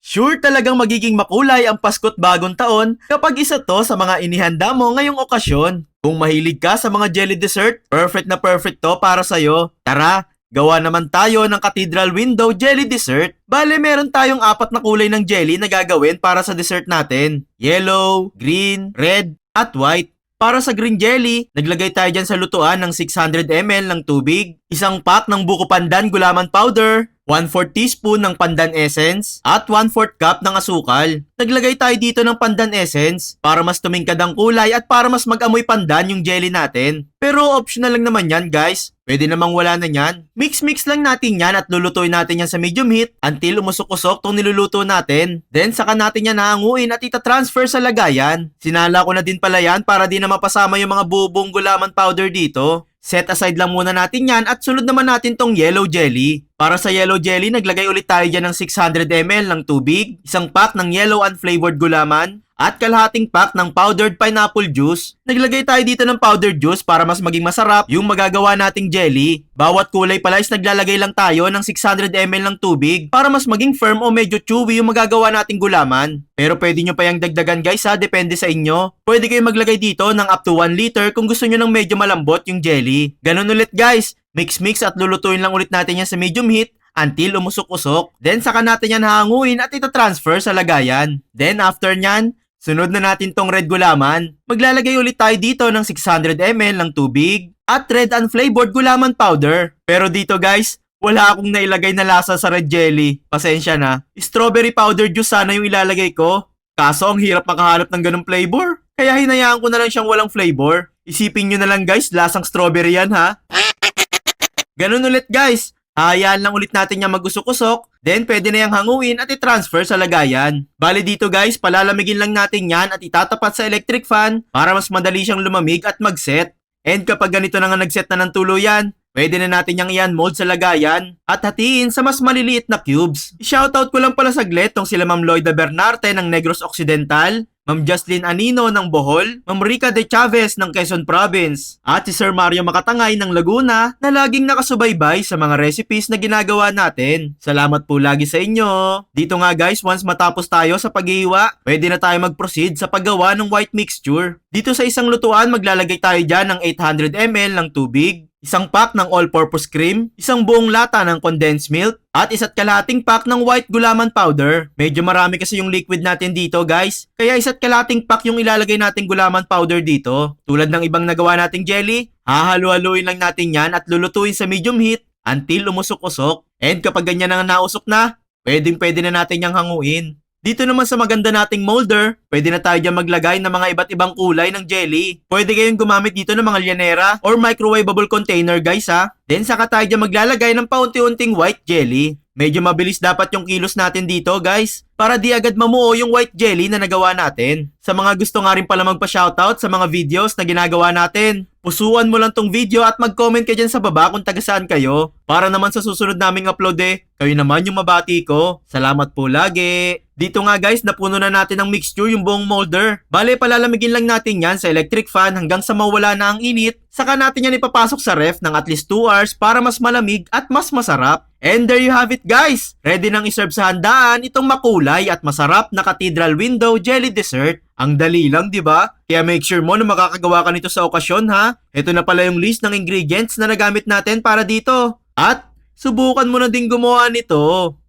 Sure talagang magiging makulay ang Pasko't Bagong Taon kapag isa to sa mga inihanda mo ngayong okasyon. Kung mahilig ka sa mga jelly dessert, perfect na perfect to para sa'yo. Tara, gawa naman tayo ng Cathedral Window Jelly Dessert. Bale, meron tayong 4 na kulay ng jelly na gagawin para sa dessert natin. Yellow, green, red, at white. Para sa green jelly, naglagay tayo dyan sa lutuan ng 600 ml ng tubig, isang pack ng buko pandan gulaman powder, 1/4 teaspoon ng pandan essence, at 1/4 cup ng asukal. Naglagay tayo dito ng pandan essence para mas tumingkad ang kulay at para mas mag-amoy pandan yung jelly natin. Pero optional lang naman yan guys. Pwede namang wala na yan. Mix-mix lang natin yan at lulutuin natin yan sa medium heat until umusok-usok tong niluluto natin. Then saka natin yan hahanguin at itatransfer sa lagayan. Sinala ko na din pala yan para di na mapasama yung mga bubong gulaman powder dito. Set aside lang muna natin yan at sunod naman natin tong yellow jelly. Para sa yellow jelly, naglagay ulit tayo dyan ng 600 ml ng tubig, isang pack ng yellow unflavored gulaman, at kalahating pack ng powdered pineapple juice. Naglagay tayo dito ng powdered juice para mas maging masarap yung magagawa nating jelly. Bawat kulay pala is naglalagay lang tayo ng 600 ml ng tubig para mas maging firm o medyo chewy yung magagawa nating gulaman. Pero pwede nyo pa yung dagdagan guys ha, depende sa inyo. Pwede kayo maglagay dito ng up to 1 liter kung gusto nyo ng medyo malambot yung jelly. Ganun ulit guys, mix-mix at lulutuin lang ulit natin yan sa medium heat until umusok-usok. Then saka natin yan hahanguin at itatransfer sa lagayan. Then after nyan, sunod na natin tong red gulaman. Maglalagay ulit tayo dito ng 600 ml ng tubig at red unflavored gulaman powder. Pero dito guys, wala akong nailagay na lasa sa red jelly. Pasensya na. Strawberry powder juice sana yung ilalagay ko. Kaso ang hirap makahanap ng ganung flavor. Kaya hinayaan ko na lang siyang walang flavor. Isipin nyo na lang guys, lasang strawberry yan ha. Ganun ulit guys. Hayaan lang ulit natin yung magusok-usok, then pwede na yung hanguin at i-transfer sa lagayan. Bali dito guys, palalamigin lang natin yan at itatapat sa electric fan para mas madali siyang lumamig at mag-set. And kapag ganito na nga nag-set na ng tuluyan, pwede na natin yung i-unmold sa lagayan at hatiin sa mas maliliit na cubes. I-shoutout ko lang pala saglit tong sila Ma'am Loida Bernarte ng Negros Occidental, Ma'am Jocelyn Anino ng Bohol, Ma'am Rica de Chavez ng Quezon Province, at si Sir Mario Makatangay ng Laguna na laging nakasubaybay sa mga recipes na ginagawa natin. Salamat po lagi sa inyo. Dito nga guys, once matapos tayo sa paghihiwa, pwede na tayo mag-proceed sa paggawa ng white mixture. Dito sa isang lutuan, maglalagay tayo dyan ng 800 ml ng tubig, isang pack ng all-purpose cream, isang buong lata ng condensed milk, at isa't kalahating pack ng white gulaman powder. Medyo marami kasi yung liquid natin dito guys, kaya isa't kalahating pack yung ilalagay nating gulaman powder dito. Tulad ng ibang nagawa nating jelly, hahalu-haluin lang natin yan at lulutuin sa medium heat until umusok-usok. And kapag ganyan na nausok na, pwede na natin yung hanguin. Dito naman sa maganda nating molder, pwede na tayo dyan maglagay ng mga iba't ibang kulay ng jelly. Pwede kayong gumamit dito ng mga lyanera or microwavable container guys ha. Then saka tayo dyan maglalagay ng paunti-unting white jelly. Medyo mabilis dapat yung kilos natin dito guys, para di agad mamuo yung white jelly na nagawa natin. Sa mga gusto nga rin pala magpa-shoutout sa mga videos na ginagawa natin, pusuan mo lang tong video at mag-comment ka dyan sa baba kung taga saan kayo. Para naman sa susunod naming upload kayo naman yung mabati ko. Salamat po lagi. Dito nga guys, napuno na natin ng mixture yung buong molder. Bale, palalamigin lang natin yan sa electric fan hanggang sa mawala na ang init. Saka natin yan ipapasok sa ref ng at least 2 hours para mas malamig at mas masarap. And there you have it guys! Ready nang iserve sa handaan itong makulay at masarap na Cathedral Window Jelly Dessert. Ang dali lang, di ba? Kaya make sure mo na makakagawa ka nito sa okasyon ha. Ito na pala yung list ng ingredients na nagamit natin para dito. At subukan mo na din gumawa nito.